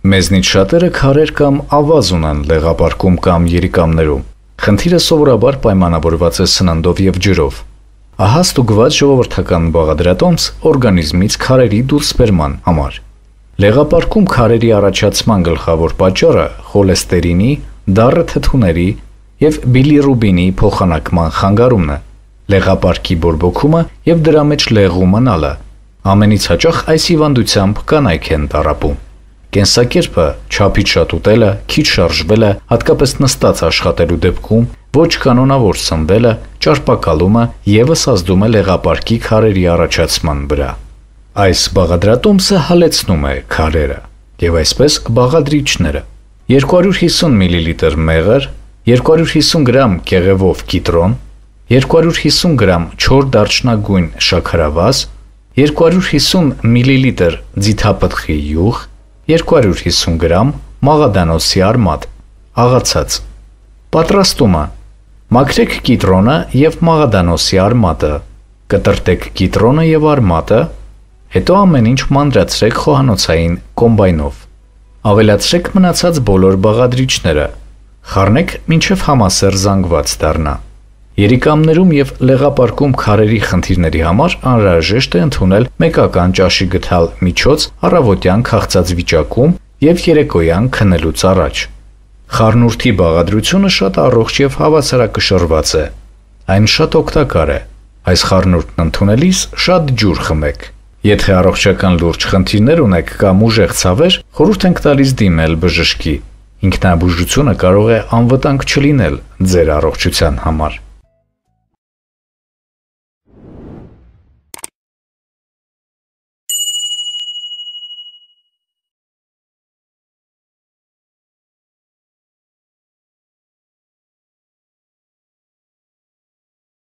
Մեզնից շատերը քարեր կամ ավազ ունեն լեղապարկում կամ երիկամներում։ Խնդիրը սովորաբար պայմանավորված է սննդով և ջրով։ Ահա ստուգված ժողովրդական բաղադրատոմս օրգանիզմից քարերի դուրսբերման համար։ Լեղապարկում քարերի առաջացման գլխավոր պատճառը խոլեստերինի, դառը թթուների և բիլիռուբինի փոխանակման խանգարումն է, լեղապարկի բորբոքումը և դրա մեջ լեղու մնալը։ Ամենից հաճախ այս հիվանդությամբ կանայք են տառապում։ Կենսակերպը, չափից շատ ուտելը, քիչ շարժվելը, հատկապես նստած աշխատելու դեպքում, ոչ կանոնավոր սնվելը, ճարպակալումը ևս ազդում է լեղապարկի քարերի առաջացման վրա։ Այս բաղադրատոմսը հալեցնում է քարերը և այսպես բաղադրիչները։ 250 մլ մեղր, 250 գրամ կեղևով կիտրոն, 250 գրամ չոր դարչնագույն շաքարավազ, 250 մլ ձիթապտղի յուղ, 250 գրամ մաղադանոսի արմատ, աղացած։ Պատրաստումը. մաքրեք կիտրոնը և մաղադանոսի արմատը, կտրտեք կիտրոնը և արմատը, հետո ամեն ինչ մանրացրեք խոհանոցային կոմբայնով։ Ավելացրեք մնացած բոլոր բաղադրիչները, խառնեք մինչև համասեռ զանգված դառնա։ Երիկամներում և լեղապարկում քարերի խնդիրների համար անհրաժեշտ է ընդունել մեկական ճաշի գթալ միջոց առավոտյան քաղցած վիճակում և երեկոյան քնելուց առաջ։ Խառնուրդի բաղադրությունը շատ առողջ և հավասարակշռված է։ Այն շատ օգտակար է։ Այս խառնուրդն ընդունելիս շատ ջուր խմեք։ Եթե առողջական լուրջ խնդիրներ ունեք կամ ուժեղ ցավեր, խորհուրդ ենք տալիս դիմել բժշկի։ Ինքնաբուժությունը կարող է անվտանգ չլինել ձեր առողջության համար։